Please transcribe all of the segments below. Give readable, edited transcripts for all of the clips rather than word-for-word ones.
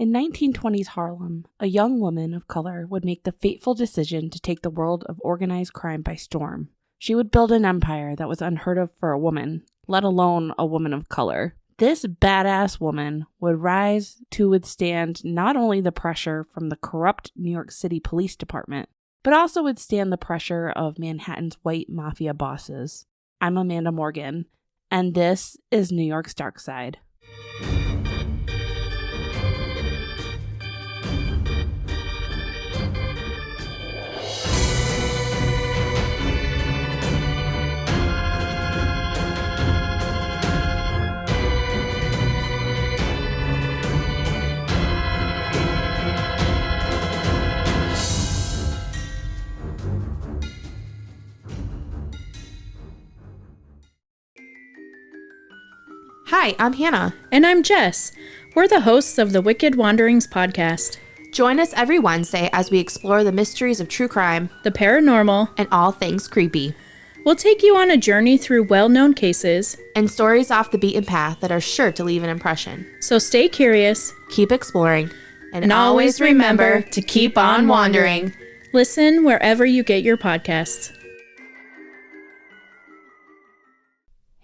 In 1920s Harlem, a young woman of color would make the fateful decision to take the world of organized crime by storm. She would build an empire that was unheard of for a woman, let alone a woman of color. This badass woman would rise to withstand not only the pressure from the corrupt New York City Police Department, but also withstand the pressure of Manhattan's white mafia bosses. I'm Amanda Morgan, and this is New York's Dark Side. Hi, I'm Hannah. And I'm Jess. We're the hosts of the Wicked Wanderings podcast. Join us every Wednesday as we explore the mysteries of true crime, the paranormal, and all things creepy. We'll take you on a journey through well-known cases and stories off the beaten path that are sure to leave an impression. So stay curious, keep exploring, and always remember to keep on wandering. Listen wherever you get your podcasts.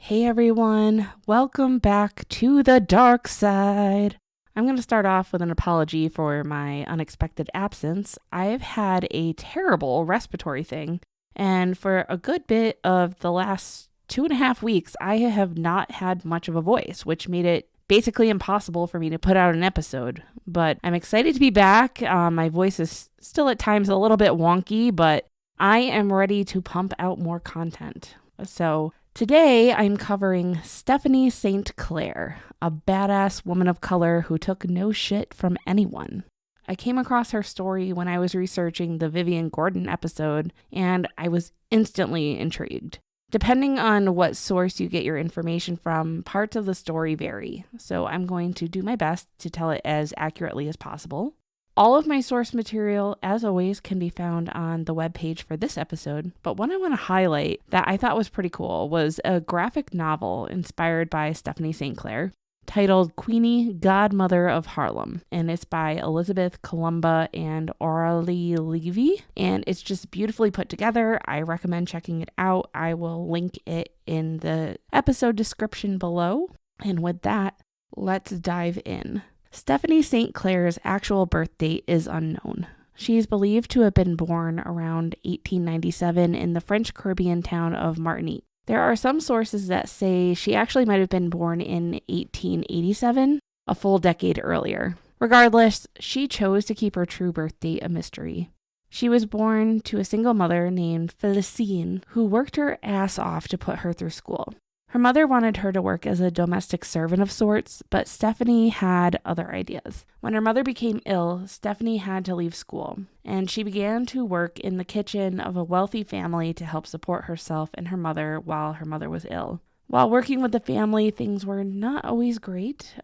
Hey everyone, welcome back to the dark side. I'm going to start off with an apology for my unexpected absence. I've had a terrible respiratory thing, and for a good bit of the last 2.5 weeks, I have not had much of a voice, which made it basically impossible for me to put out an episode. But I'm excited to be back. My voice is still at times a little bit wonky, but I am ready to pump out more content. So today, I'm covering Stephanie St. Clair, a badass woman of color who took no shit from anyone. I came across her story when I was researching the Vivian Gordon episode, and I was instantly intrigued. Depending on what source you get your information from, parts of the story vary, so I'm going to do my best to tell it as accurately as possible. All of my source material, as always, can be found on the webpage for this episode, but one I want to highlight that I thought was pretty cool was a graphic novel inspired by Stephanie St. Clair titled Queenie, Godmother of Harlem, and it's by Elizabeth Columba and Aurelie Levy, and it's just beautifully put together. I recommend checking it out. I will link it in the episode description below, and with that, let's dive in. Stephanie St. Clair's actual birth date is unknown. She is believed to have been born around 1897 in the French Caribbean town of Martinique. There are some sources that say she actually might have been born in 1887, a full decade earlier. Regardless, she chose to keep her true birth date a mystery. She was born to a single mother named Felicine, who worked her ass off to put her through school. Her mother wanted her to work as a domestic servant of sorts, but Stephanie had other ideas. When her mother became ill, Stephanie had to leave school, and she began to work in the kitchen of a wealthy family to help support herself and her mother while her mother was ill. While working with the family, things were not always great.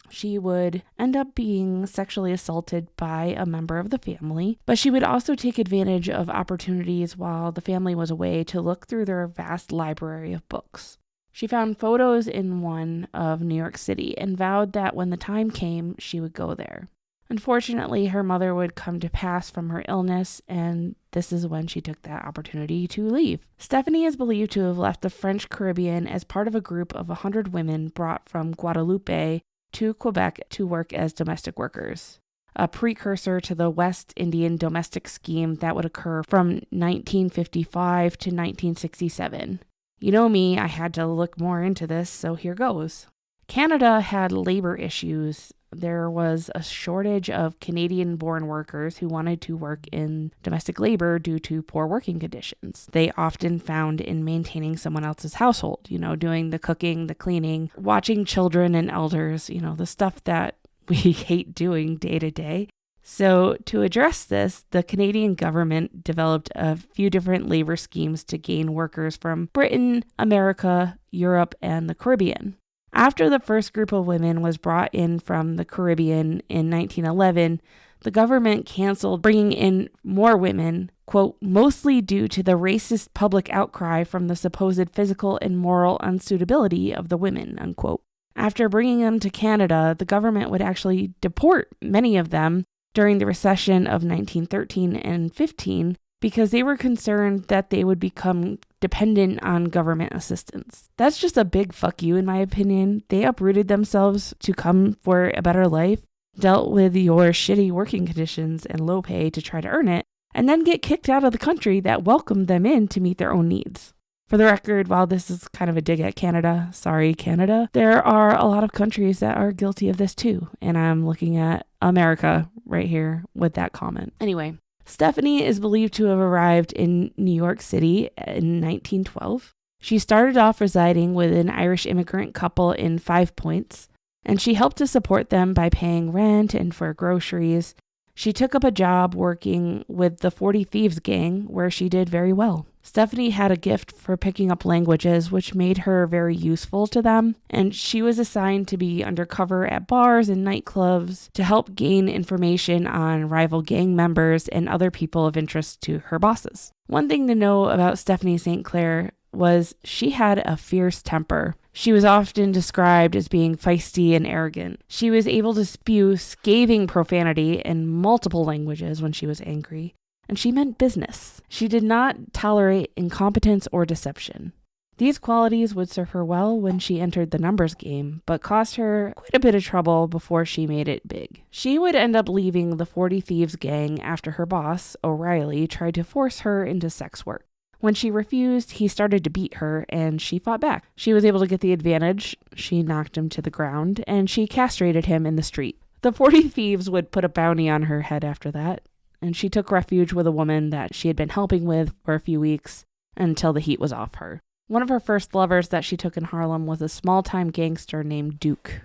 She would end up being sexually assaulted by a member of the family, but she would also take advantage of opportunities while the family was away to look through their vast library of books. She found photos in one of New York City and vowed that when the time came, she would go there. Unfortunately, her mother would come to pass from her illness, and this is when she took that opportunity to leave. Stephanie is believed to have left the French Caribbean as part of a group of 100 women brought from Guadeloupe to Quebec to work as domestic workers, a precursor to the West Indian domestic scheme that would occur from 1955 to 1967. You know me, I had to look more into this, so here goes. Canada had labor issues. There was a shortage of Canadian-born workers who wanted to work in domestic labor due to poor working conditions. They often found in maintaining someone else's household, doing the cooking, the cleaning, watching children and elders, the stuff that we hate doing day to day. So to address this, the Canadian government developed a few different labor schemes to gain workers from Britain, America, Europe, and the Caribbean. After the first group of women was brought in from the Caribbean in 1911, the government canceled bringing in more women, quote, mostly due to the racist public outcry from the supposed physical and moral unsuitability of the women, unquote. After bringing them to Canada, the government would actually deport many of them during the recession of 1913 and 15 because they were concerned that they would become dependent on government assistance. That's just a big fuck you, in my opinion. They uprooted themselves to come for a better life, dealt with your shitty working conditions and low pay to try to earn it, and then get kicked out of the country that welcomed them in to meet their own needs. For the record, while this is kind of a dig at Canada, sorry Canada, there are a lot of countries that are guilty of this too, and I'm looking at America right here with that comment. Anyway, Stephanie is believed to have arrived in New York City in 1912. She started off residing with an Irish immigrant couple in 5 Points, and she helped to support them by paying rent and for groceries. She took up a job working with the 40 Thieves gang, where she did very well. Stephanie had a gift for picking up languages, which made her very useful to them, and she was assigned to be undercover at bars and nightclubs to help gain information on rival gang members and other people of interest to her bosses. One thing to know about Stephanie St. Clair was she had a fierce temper. She was often described as being feisty and arrogant. She was able to spew scathing profanity in multiple languages when she was angry, and she meant business. She did not tolerate incompetence or deception. These qualities would serve her well when she entered the numbers game, but cost her quite a bit of trouble before she made it big. She would end up leaving the 40 Thieves gang after her boss, O'Reilly, tried to force her into sex work. When she refused, he started to beat her, and she fought back. She was able to get the advantage. She knocked him to the ground, and she castrated him in the street. The 40 Thieves would put a bounty on her head after that, and she took refuge with a woman that she had been helping with for a few weeks until the heat was off her. One of her first lovers that she took in Harlem was a small-time gangster named Duke.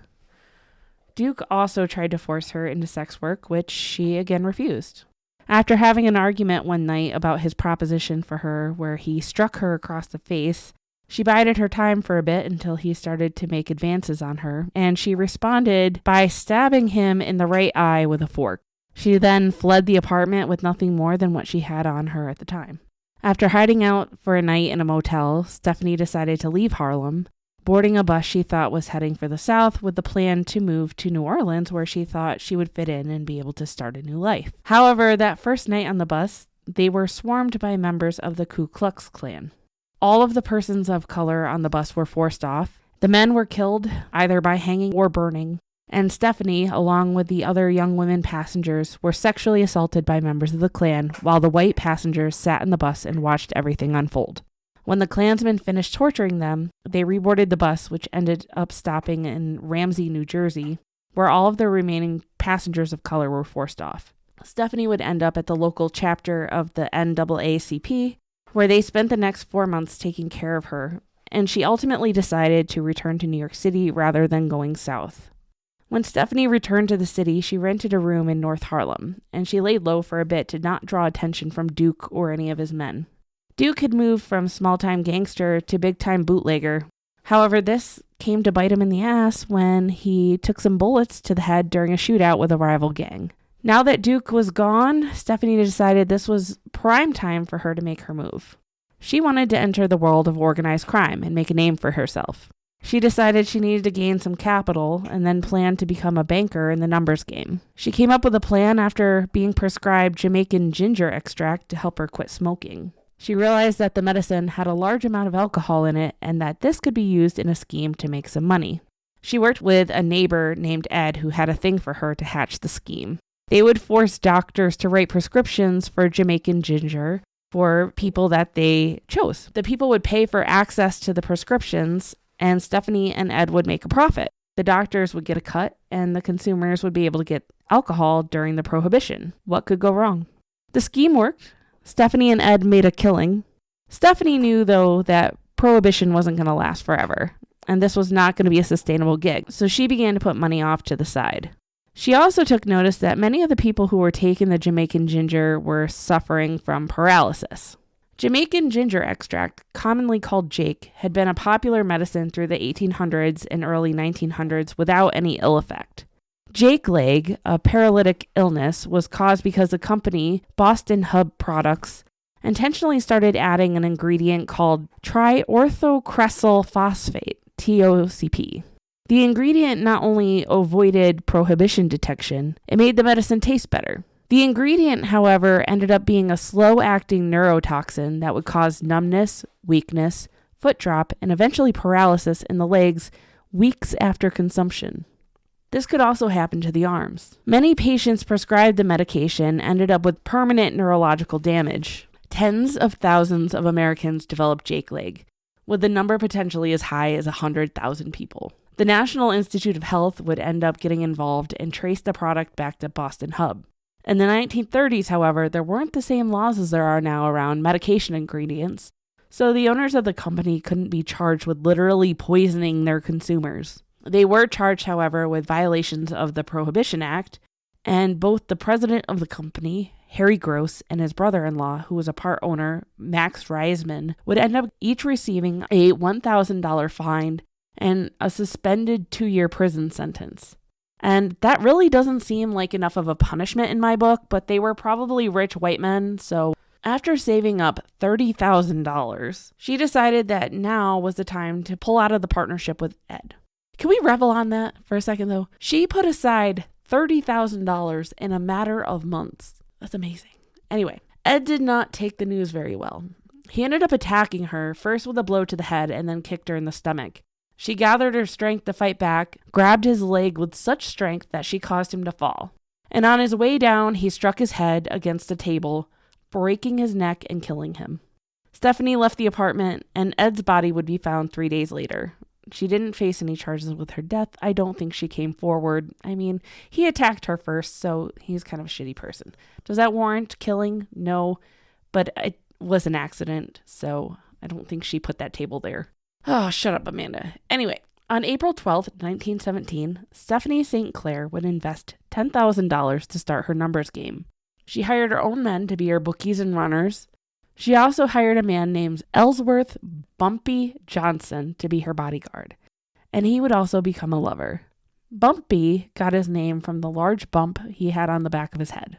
Duke also tried to force her into sex work, which she again refused. After having an argument one night about his proposition for her where he struck her across the face, she bided her time for a bit until he started to make advances on her, and she responded by stabbing him in the right eye with a fork. She then fled the apartment with nothing more than what she had on her at the time. After hiding out for a night in a motel, Stephanie decided to leave Harlem, boarding a bus she thought was heading for the south with the plan to move to New Orleans, where she thought she would fit in and be able to start a new life. However, that first night on the bus, they were swarmed by members of the Ku Klux Klan. All of the persons of color on the bus were forced off. The men were killed either by hanging or burning, and Stephanie, along with the other young women passengers, were sexually assaulted by members of the Klan while the white passengers sat in the bus and watched everything unfold. When the Klansmen finished torturing them, they reboarded the bus, which ended up stopping in Ramsey, New Jersey, where all of the remaining passengers of color were forced off. Stephanie would end up at the local chapter of the NAACP, where they spent the next 4 months taking care of her, and she ultimately decided to return to New York City rather than going south. When Stephanie returned to the city, she rented a room in North Harlem, and she laid low for a bit to not draw attention from Duke or any of his men. Duke had moved from small-time gangster to big-time bootlegger. However, this came to bite him in the ass when he took some bullets to the head during a shootout with a rival gang. Now that Duke was gone, Stephanie decided this was prime time for her to make her move. She wanted to enter the world of organized crime and make a name for herself. She decided she needed to gain some capital and then planned to become a banker in the numbers game. She came up with a plan after being prescribed Jamaican ginger extract to help her quit smoking. She realized that the medicine had a large amount of alcohol in it and that this could be used in a scheme to make some money. She worked with a neighbor named Ed who had a thing for her to hatch the scheme. They would force doctors to write prescriptions for Jamaican ginger for people that they chose. The people would pay for access to the prescriptions, and Stephanie and Ed would make a profit. The doctors would get a cut, and the consumers would be able to get alcohol during the prohibition. What could go wrong? The scheme worked. Stephanie and Ed made a killing. Stephanie knew, though, that prohibition wasn't going to last forever, and this was not going to be a sustainable gig, so she began to put money off to the side. She also took notice that many of the people who were taking the Jamaican ginger were suffering from paralysis. Jamaican ginger extract, commonly called Jake, had been a popular medicine through the 1800s and early 1900s without any ill effect. Jake leg, a paralytic illness, was caused because the company, Boston Hub Products, intentionally started adding an ingredient called triorthocresyl phosphate, TOCP. The ingredient not only avoided prohibition detection, it made the medicine taste better. The ingredient, however, ended up being a slow-acting neurotoxin that would cause numbness, weakness, foot drop, and eventually paralysis in the legs weeks after consumption. This could also happen to the arms. Many patients prescribed the medication ended up with permanent neurological damage. Tens of thousands of Americans developed Jake leg, with the number potentially as high as 100,000 people. The National Institute of Health would end up getting involved and trace the product back to Boston Hub. In the 1930s, however, there weren't the same laws as there are now around medication ingredients, so the owners of the company couldn't be charged with literally poisoning their consumers. They were charged, however, with violations of the Prohibition Act, and both the president of the company, Harry Gross, and his brother-in-law, who was a part owner, Max Reisman, would end up each receiving a $1,000 fine and a suspended 2-year prison sentence. And that really doesn't seem like enough of a punishment in my book, but they were probably rich white men, so after saving up $30,000, she decided that now was the time to pull out of the partnership with Ed. Can we revel on that for a second, though? She put aside $30,000 in a matter of months. That's amazing. Anyway, Ed did not take the news very well. He ended up attacking her, first with a blow to the head and then kicked her in the stomach. She gathered her strength to fight back, grabbed his leg with such strength that she caused him to fall. And on his way down, he struck his head against a table, breaking his neck and killing him. Stephanie left the apartment, and Ed's body would be found 3 days later. She didn't face any charges with her death. I don't think she came forward. I mean, he attacked her first, so he's kind of a shitty person. Does that warrant killing? No, but it was an accident, so I don't think she put that table there. Oh, shut up, Amanda. Anyway, on April 12th, 1917, Stephanie St. Clair would invest $10,000 to start her numbers game. She hired her own men to be her bookies and runners. She also hired a man named Ellsworth Bumpy Johnson to be her bodyguard, and he would also become a lover. Bumpy got his name from the large bump he had on the back of his head.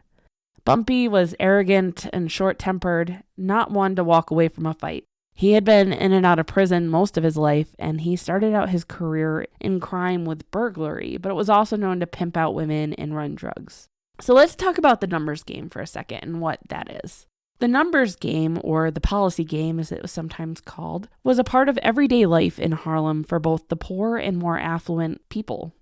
Bumpy was arrogant and short-tempered, not one to walk away from a fight. He had been in and out of prison most of his life, and he started out his career in crime with burglary, but it was also known to pimp out women and run drugs. So let's talk about the numbers game for a second and what that is. The numbers game, or the policy game as it was sometimes called, was a part of everyday life in Harlem for both the poor and more affluent people.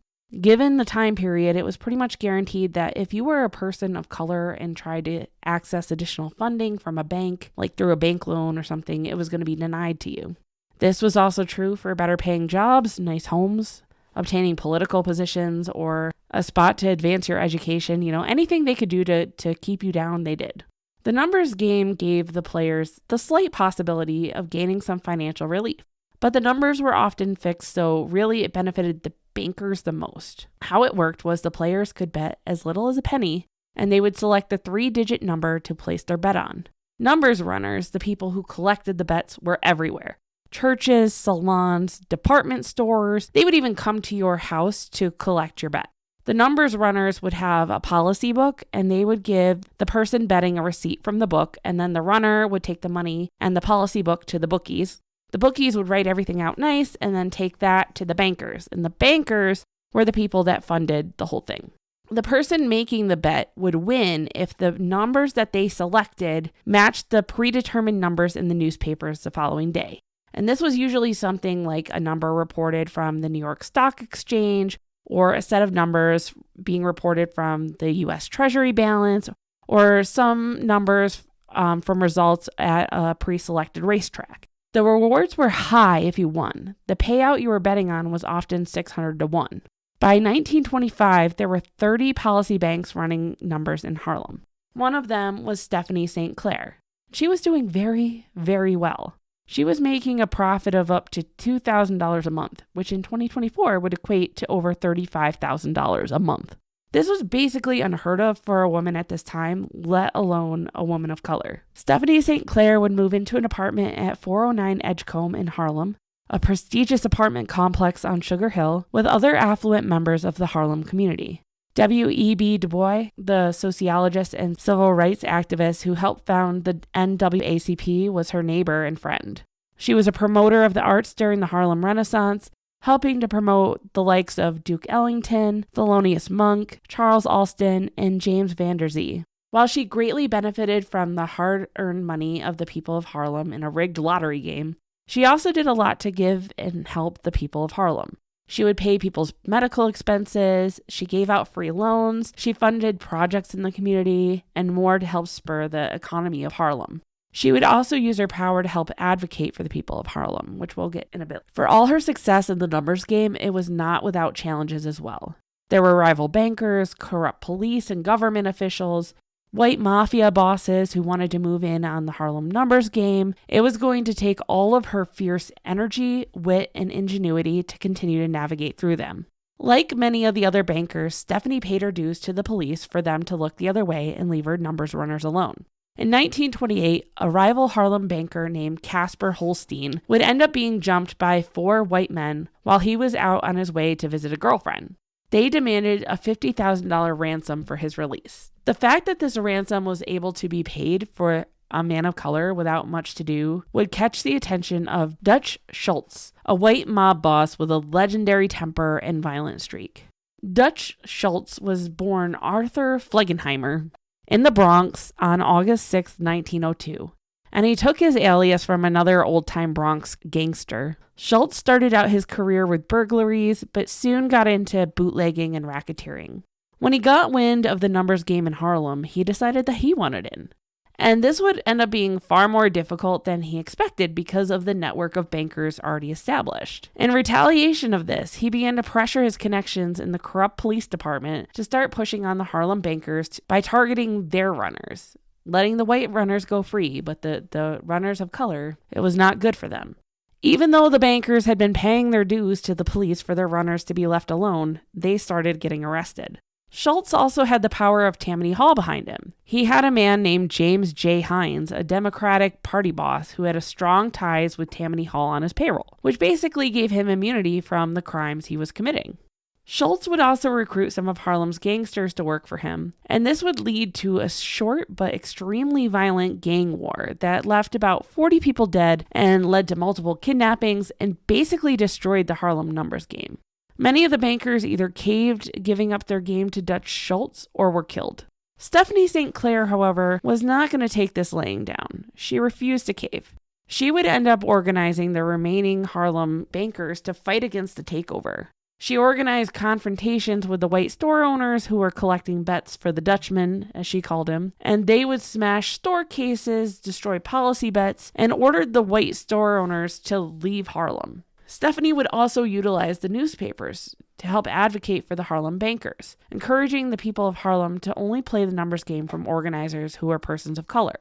Given the time period, it was pretty much guaranteed that if you were a person of color and tried to access additional funding from a bank, like through a bank loan or something, it was going to be denied to you. This was also true for better paying jobs, nice homes, obtaining political positions, or a spot to advance your education. Anything they could do to keep you down, they did. The numbers game gave the players the slight possibility of gaining some financial relief, but the numbers were often fixed, so really it benefited the bankers the most. How it worked was the players could bet as little as a penny, and they would select the 3-digit number to place their bet on. Numbers runners, the people who collected the bets, were everywhere. Churches, salons, department stores, they would even come to your house to collect your bet. The numbers runners would have a policy book, and they would give the person betting a receipt from the book, and then the runner would take the money and the policy book to the bookies. The bookies would write everything out nice and then take that to the bankers, and the bankers were the people that funded the whole thing. The person making the bet would win if the numbers that they selected matched the predetermined numbers in the newspapers the following day. And this was usually something like a number reported from the New York Stock Exchange, or a set of numbers being reported from the U.S. Treasury balance, or some numbers from results at a pre-selected racetrack. The rewards were high if you won. The payout you were betting on was often 600 to 1. By 1925, there were 30 policy banks running numbers in Harlem. One of them was Stephanie St. Clair. She was doing very, very well. She was making a profit of up to $2,000 a month, which in 2024 would equate to over $35,000 a month. This was basically unheard of for a woman at this time, let alone a woman of color. Stephanie St. Clair would move into an apartment at 409 Edgecombe in Harlem, a prestigious apartment complex on Sugar Hill, with other affluent members of the Harlem community. W.E.B. Du Bois, the sociologist and civil rights activist who helped found the NAACP, was her neighbor and friend. She was a promoter of the arts during the Harlem Renaissance, helping to promote the likes of Duke Ellington, Thelonious Monk, Charles Alston, and James Van Der Zee. While she greatly benefited from the hard-earned money of the people of Harlem in a rigged lottery game, she also did a lot to give and help the people of Harlem. She would pay people's medical expenses, she gave out free loans, she funded projects in the community, and more to help spur the economy of Harlem. She would also use her power to help advocate for the people of Harlem, which we'll get in a bit. For all her success in the numbers game, it was not without challenges as well. There were rival bankers, corrupt police and government officials, white mafia bosses who wanted to move in on the Harlem numbers game. It was going to take all of her fierce energy, wit, and ingenuity to continue to navigate through them. Like many of the other bankers, Stephanie paid her dues to the police for them to look the other way and leave her numbers runners alone. In 1928, a rival Harlem banker named Casper Holstein would end up being jumped by 4 white men while he was out on his way to visit a girlfriend. They demanded a $50,000 ransom for his release. The fact that this ransom was able to be paid for a man of color without much to do would catch the attention of Dutch Schultz, a white mob boss with a legendary temper and violent streak. Dutch Schultz was born Arthur Flegenheimer in the Bronx on August 6, 1902. And he took his alias from another old-time Bronx gangster. Schultz started out his career with burglaries, but soon got into bootlegging and racketeering. When he got wind of the numbers game in Harlem, he decided that he wanted in. And this would end up being far more difficult than he expected because of the network of bankers already established. In retaliation of this, he began to pressure his connections in the corrupt police department to start pushing on the Harlem bankers by targeting their runners. Letting the white runners go free, but the runners of color, it was not good for them. Even though the bankers had been paying their dues to the police for their runners to be left alone, they started getting arrested. Schultz also had the power of Tammany Hall behind him. He had a man named James J. Hines, a Democratic Party boss who had strong ties with Tammany Hall on his payroll, which basically gave him immunity from the crimes he was committing. Schultz would also recruit some of Harlem's gangsters to work for him, and this would lead to a short but extremely violent gang war that left about 40 people dead and led to multiple kidnappings and basically destroyed the Harlem numbers game. Many of the bankers either caved, giving up their game to Dutch Schultz, or were killed. Stephanie St. Clair, however, was not going to take this laying down. She refused to cave. She would end up organizing the remaining Harlem bankers to fight against the takeover. She organized confrontations with the white store owners who were collecting bets for the Dutchman, as she called him, and they would smash store cases, destroy policy bets, and ordered the white store owners to leave Harlem. Stephanie would also utilize the newspapers to help advocate for the Harlem bankers, encouraging the people of Harlem to only play the numbers game from organizers who were persons of color.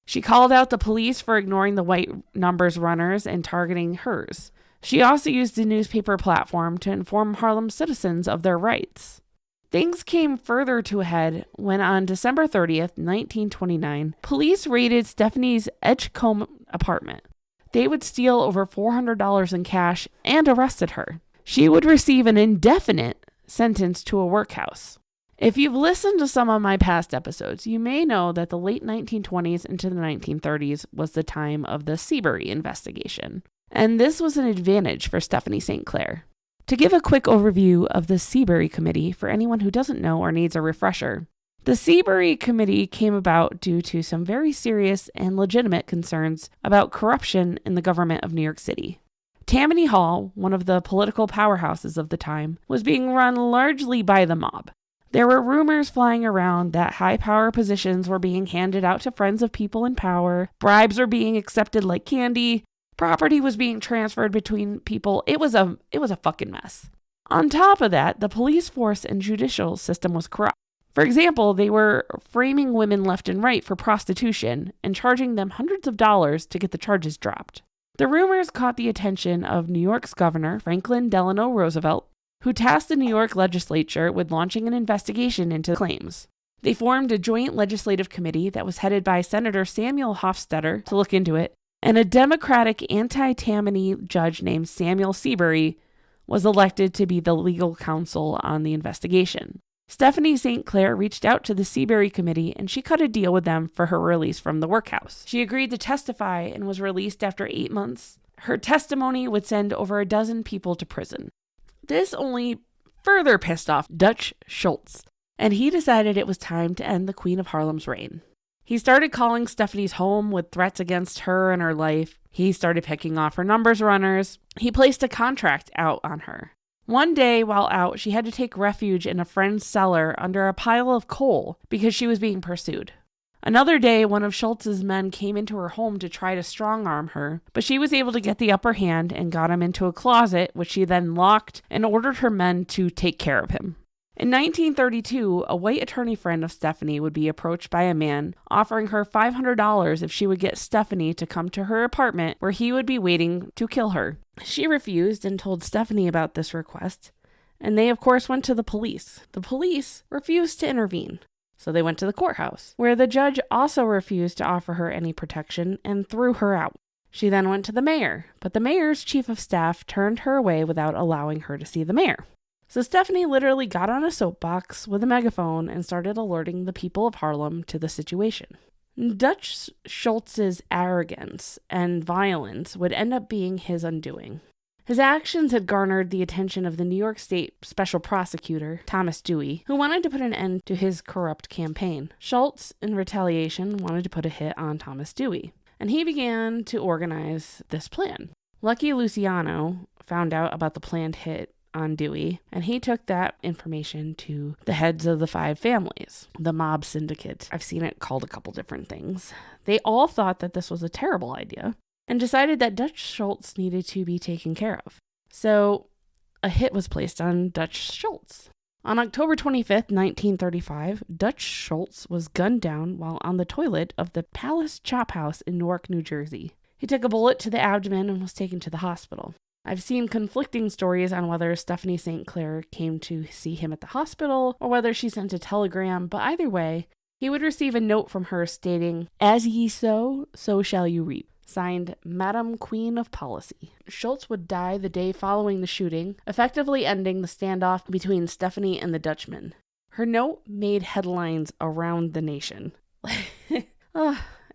She called out the police for ignoring the white numbers runners and targeting hers. She also used the newspaper platform to inform Harlem citizens of their rights. Things came further to a head when on December 30th, 1929, police raided Stephanie's Edgecombe apartment. They would steal over $400 in cash and arrested her. She would receive an indefinite sentence to a workhouse. If you've listened to some of my past episodes, you may know that the late 1920s into the 1930s was the time of the Seabury investigation. And this was an advantage for Stephanie St. Clair. To give a quick overview of the Seabury Committee for anyone who doesn't know or needs a refresher, the Seabury Committee came about due to some very serious and legitimate concerns about corruption in the government of New York City. Tammany Hall, one of the political powerhouses of the time, was being run largely by the mob. There were rumors flying around that high power positions were being handed out to friends of people in power, bribes were being accepted like candy, property was being transferred between people. It was a fucking mess. On top of that, the police force and judicial system was corrupt. For example, they were framing women left and right for prostitution and charging them hundreds of dollars to get the charges dropped. The rumors caught the attention of New York's governor, Franklin Delano Roosevelt, who tasked the New York legislature with launching an investigation into the claims. They formed a joint legislative committee that was headed by Senator Samuel Hofstadter to look into it, and a Democratic anti-Tammany judge named Samuel Seabury was elected to be the legal counsel on the investigation. Stephanie St. Clair reached out to the Seabury Committee and she cut a deal with them for her release from the workhouse. She agreed to testify and was released after 8 months. Her testimony would send over a dozen people to prison. This only further pissed off Dutch Schultz, and he decided it was time to end the Queen of Harlem's reign. He started calling Stephanie's home with threats against her and her life. He started picking off her numbers runners. He placed a contract out on her. One day while out, she had to take refuge in a friend's cellar under a pile of coal because she was being pursued. Another day, one of Schultz's men came into her home to try to strong-arm her, but she was able to get the upper hand and got him into a closet, which she then locked and ordered her men to take care of him. In 1932, a white attorney friend of Stephanie would be approached by a man offering her $500 if she would get Stephanie to come to her apartment where he would be waiting to kill her. She refused and told Stephanie about this request, and they of course went to the police. The police refused to intervene, so they went to the courthouse, where the judge also refused to offer her any protection and threw her out. She then went to the mayor, but the mayor's chief of staff turned her away without allowing her to see the mayor. So Stephanie literally got on a soapbox with a megaphone and started alerting the people of Harlem to the situation. Dutch Schultz's arrogance and violence would end up being his undoing. His actions had garnered the attention of the New York State Special Prosecutor, Thomas Dewey, who wanted to put an end to his corrupt campaign. Schultz, in retaliation, wanted to put a hit on Thomas Dewey, and he began to organize this plan. Lucky Luciano found out about the planned hit on Dewey, and he took that information to the heads of the 5 families, the mob syndicate. I've seen it called a couple different things. They all thought that this was a terrible idea and decided that Dutch Schultz needed to be taken care of. So a hit was placed on Dutch Schultz. On October 25th, 1935, Dutch Schultz was gunned down while on the toilet of the Palace Chop House in Newark, New Jersey. He took a bullet to the abdomen and was taken to the hospital. I've seen conflicting stories on whether Stephanie St. Clair came to see him at the hospital or whether she sent a telegram, but either way, he would receive a note from her stating, "As ye sow, so shall you reap." Signed, Madam Queen of Policy. Schultz would die the day following the shooting, effectively ending the standoff between Stephanie and the Dutchman. Her note made headlines around the nation.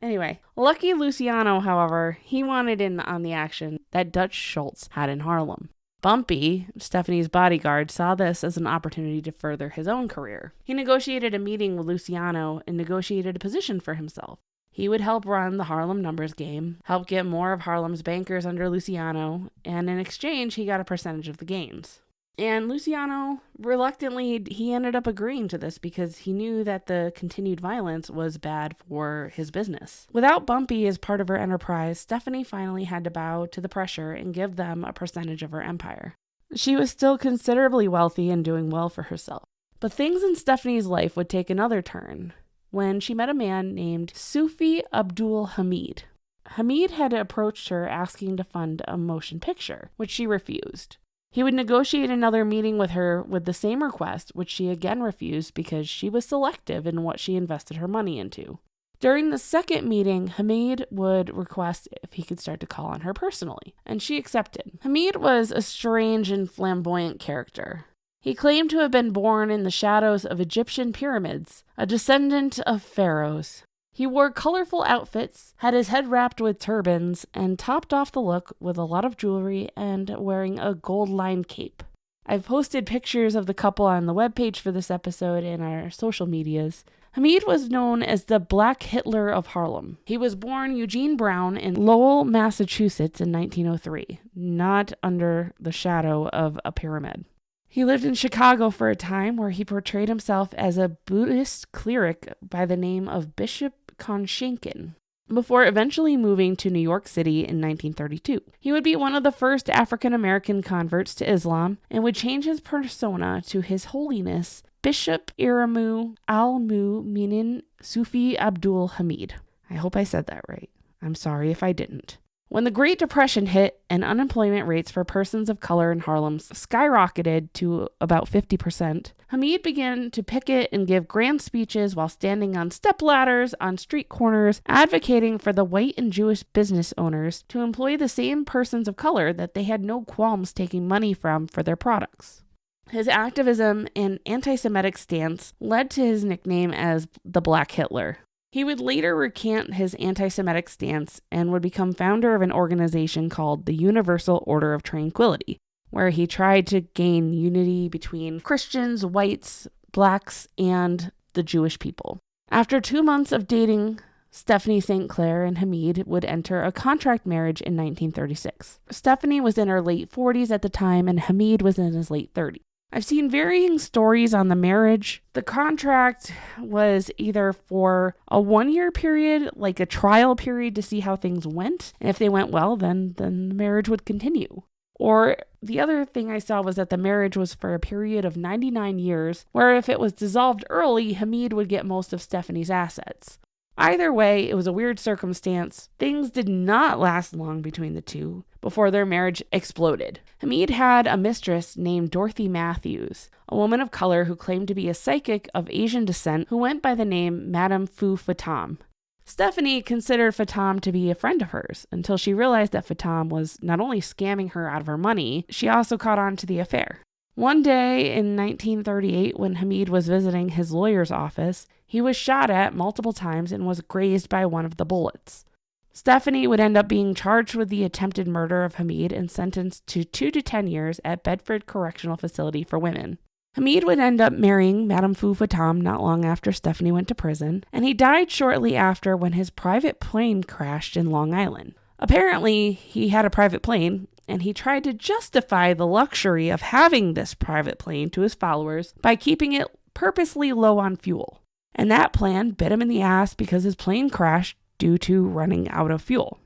Anyway, Lucky Luciano, however, he wanted in on the action that Dutch Schultz had in Harlem. Bumpy, Stephanie's bodyguard, saw this as an opportunity to further his own career. He negotiated a meeting with Luciano and negotiated a position for himself. He would help run the Harlem numbers game, help get more of Harlem's bankers under Luciano, and in exchange, he got a percentage of the gains. And Luciano, reluctantly, he ended up agreeing to this because he knew that the continued violence was bad for his business. Without Bumpy as part of her enterprise, Stephanie finally had to bow to the pressure and give them a percentage of her empire. She was still considerably wealthy and doing well for herself. But things in Stephanie's life would take another turn when she met a man named Sufi Abdul Hamid. Hamid had approached her asking to fund a motion picture, which she refused. He would negotiate another meeting with her with the same request, which she again refused because she was selective in what she invested her money into. During the second meeting, Hamid would request if he could start to call on her personally, and she accepted. Hamid was a strange and flamboyant character. He claimed to have been born in the shadows of Egyptian pyramids, a descendant of pharaohs. He wore colorful outfits, had his head wrapped with turbans, and topped off the look with a lot of jewelry and wearing a gold-lined cape. I've posted pictures of the couple on the webpage for this episode and our social medias. Hamid was known as the Black Hitler of Harlem. He was born Eugene Brown in Lowell, Massachusetts in 1903, not under the shadow of a pyramid. He lived in Chicago for a time where he portrayed himself as a Buddhist cleric by the name of Bishop Conshinkin, before eventually moving to New York City in 1932. He would be one of the first African-American converts to Islam and would change his persona to His Holiness Bishop Iramu Al-Mu'minin Sufi Abdul Hamid. I hope I said that right. I'm sorry if I didn't. When the Great Depression hit and unemployment rates for persons of color in Harlem skyrocketed to about 50%, Hamid began to picket and give grand speeches while standing on stepladders on street corners, advocating for the white and Jewish business owners to employ the same persons of color that they had no qualms taking money from for their products. His activism and anti-Semitic stance led to his nickname as the Black Hitler. He would later recant his anti-Semitic stance and would become founder of an organization called the Universal Order of Tranquility, where he tried to gain unity between Christians, whites, blacks, and the Jewish people. After 2 months of dating, Stephanie St. Clair and Hamid would enter a contract marriage in 1936. Stephanie was in her late 40s at the time, and Hamid was in his late 30s. I've seen varying stories on the marriage. The contract was either for a 1-year period, like a trial period to see how things went. And if they went well, then the marriage would continue. Or the other thing I saw was that the marriage was for a period of 99 years, where if it was dissolved early, Hamid would get most of Stephanie's assets. Either way, it was a weird circumstance. Things did not last long between the two before their marriage exploded. Hamid had a mistress named Dorothy Matthews, a woman of color who claimed to be a psychic of Asian descent who went by the name Madame Fou Fatam. Stephanie considered Fatam to be a friend of hers until she realized that Fatam was not only scamming her out of her money, she also caught on to the affair. One day in 1938, when Hamid was visiting his lawyer's office, he was shot at multiple times and was grazed by one of the bullets. Stephanie would end up being charged with the attempted murder of Hamid and sentenced to 2 to 10 years at Bedford Correctional Facility for Women. Hamid would end up marrying Madame Fou Fatam not long after Stephanie went to prison, and he died shortly after when his private plane crashed in Long Island. Apparently, he had a private plane, and he tried to justify the luxury of having this private plane to his followers by keeping it purposely low on fuel. And that plan bit him in the ass because his plane crashed due to running out of fuel.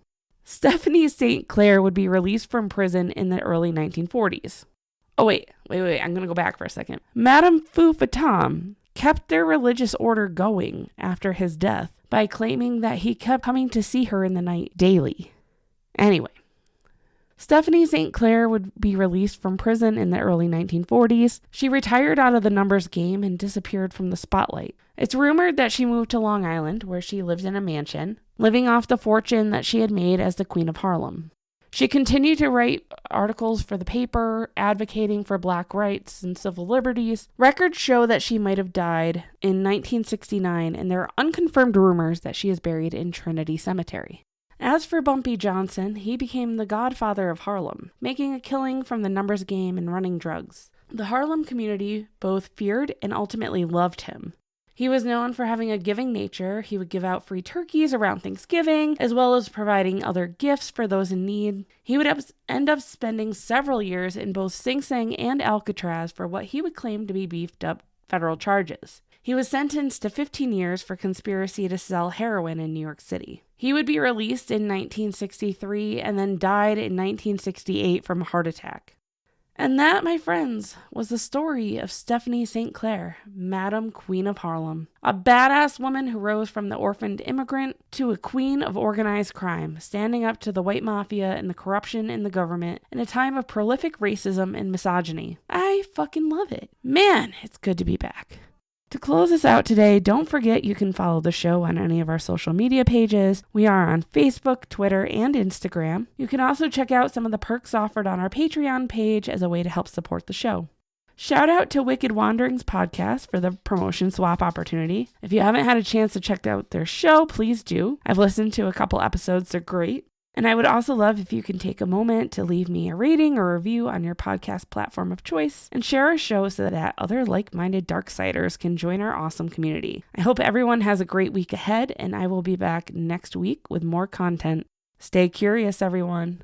Stephanie St. Clair would be released from prison in the early 1940s. Oh, wait. I'm going to go back for a second. Madame Fou Fatam kept their religious order going after his death by claiming that he kept coming to see her in the night daily. Anyway, Stephanie St. Clair would be released from prison in the early 1940s. She retired out of the numbers game and disappeared from the spotlight. It's rumored that she moved to Long Island, where she lived in a mansion, living off the fortune that she had made as the Queen of Harlem. She continued to write articles for the paper, advocating for black rights and civil liberties. Records show that she might have died in 1969, and there are unconfirmed rumors that she is buried in Trinity Cemetery. As for Bumpy Johnson, he became the godfather of Harlem, making a killing from the numbers game and running drugs. The Harlem community both feared and ultimately loved him. He was known for having a giving nature. He would give out free turkeys around Thanksgiving, as well as providing other gifts for those in need. He would end up spending several years in both Sing Sing and Alcatraz for what he would claim to be beefed up federal charges. He was sentenced to 15 years for conspiracy to sell heroin in New York City. He would be released in 1963 and then died in 1968 from a heart attack. And that, my friends, was the story of Stephanie St. Clair, Madam Queen of Harlem. A badass woman who rose from the orphaned immigrant to a queen of organized crime, standing up to the white mafia and the corruption in the government in a time of prolific racism and misogyny. I fucking love it. Man, it's good to be back. To close us out today, don't forget you can follow the show on any of our social media pages. We are on Facebook, Twitter, and Instagram. You can also check out some of the perks offered on our Patreon page as a way to help support the show. Shout out to Wicked Wanderings Podcast for the promotion swap opportunity. If you haven't had a chance to check out their show, please do. I've listened to a couple episodes. They're great. And I would also love if you can take a moment to leave me a rating or review on your podcast platform of choice and share our show so that other like-minded Darksiders can join our awesome community. I hope everyone has a great week ahead, and I will be back next week with more content. Stay curious, everyone.